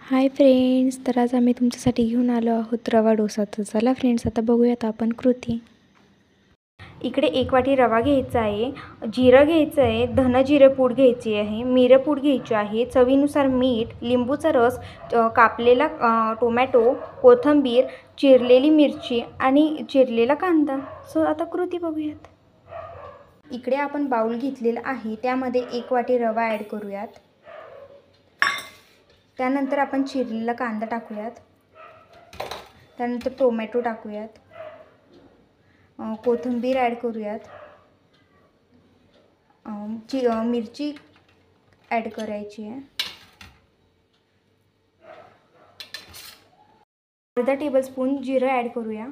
Hi friends, तर आज आम्ही तुमच्यासाठी घेऊन आलो आहोत रवा डोसा. तर चला फ्रेंड्स, आता बघूयात आपण कृती. इकडे 1 वाटी रवा घ्यायचा आहे, जिरं घ्यायचं आहे, धन जिरे पूड घ्यायची आहे, मिरं पूड घ्यायची आहे, चवीनुसार मीठ, लिंबूचा रस, कापलेला टोमॅटो, कोथिंबीर, चिरलेली मिरची आणि चिरलेला कांदा. सो आता कृती बघूयात. इकडे आपण बाउल घेतलेला आहे, त्यामध्ये 1 वाटी रवा ॲड करूयात. त्यानंतर आपण चिरलेला कांदा टाकूयात. त्यानंतर टोमॅटो टाकूयात, कोथिंबीर ॲड करूयात, मिरची ॲड करायची आहे, अर्धा टेबलस्पून जिरं ॲड करूया,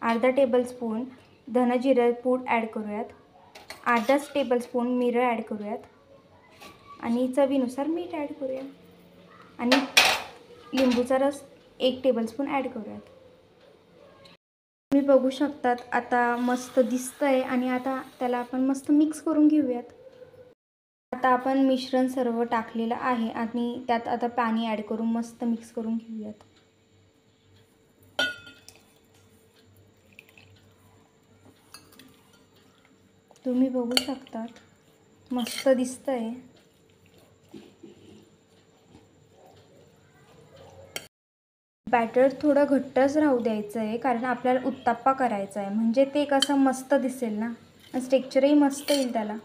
अर्धा टेबलस्पून धन जिरे पूड ॲड करूयात, अर्धाच टेबलस्पून मिरं ॲड करूयात आणि चवीनुसार मीठ ॲड करूया आणि लिंबूचा रस 1 टेबलस्पून ॲड करूयात. तुम्ही बघू शकतात आता मस्त दिसतंय आणि आता त्याला आपण मस्त मिक्स करून घेऊयात. आता आपण मिश्रण सर्व टाकलेलं आहे आणि त्यात आता पाणी ॲड करून मस्त मिक्स करून घेऊयात. तुम्ही बघू शकतात मस्त दिसतंय. बॅटर थोडं घट्टच राहू द्यायचं आहे, कारण आपल्याला उत्तप्पा करायचा आहे, म्हणजे ते कसं मस्त दिसेल ना, टेक्स्चरही मस्त येईल त्याला.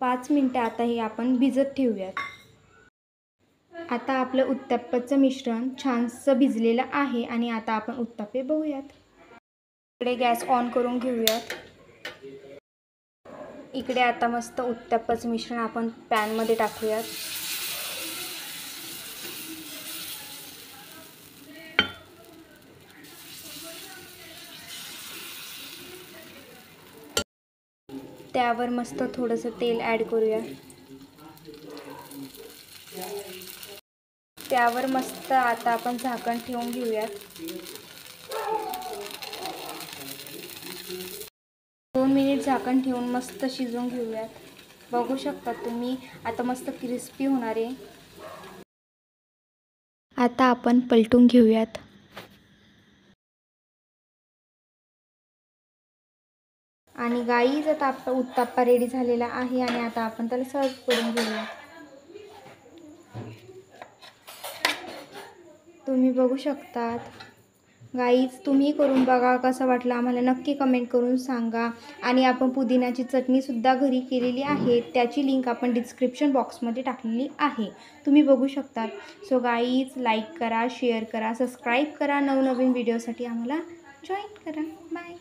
5 मिनटं आता हे आपण भिजत ठेवूयात. आता आपलं उत्तप्पाचं मिश्रण छानसं भिजलेलं आहे आणि आता आपण उत्तप्पे बघूयात. इकडे गॅस ऑन करून घेऊयात. इकडे आता मस्त उत्तप्पाचं मिश्रण आपण पॅनमध्ये टाकूयात. त्यावर मस्त थोडंसं तेल ॲड करूया. त्यावर मस्त आता आपण झाकण ठेवून घेऊयात. 2 मिनिट झाकण ठेवून मस्त शिजवून घेऊयात. बघू शकता तुम्ही आता मस्त क्रिस्पी होणार आहे. आता आपण पलटून घेऊयात. आणि गाईज आता आपला उत्तप्पा रेडी झालेला आहे आणि आता आपण त्याला सर्व करून घेऊया. तुम्ही बघू शकतात. गाईज तुम्ही करून बघा, कसा वाटला आम्हाला नक्की कमेंट करून सांगा. आणि आपण पुदिन्याची चटणीसुद्धा घरी केलेली आहे, त्याची लिंक आपण डिस्क्रिप्शन बॉक्समध्ये टाकलेली आहे, तुम्ही बघू शकता. सो गाईज लाईक करा, शेअर करा, सबस्क्राईब करा, नवनवीन व्हिडिओसाठी आम्हाला जॉईन करा. बाय.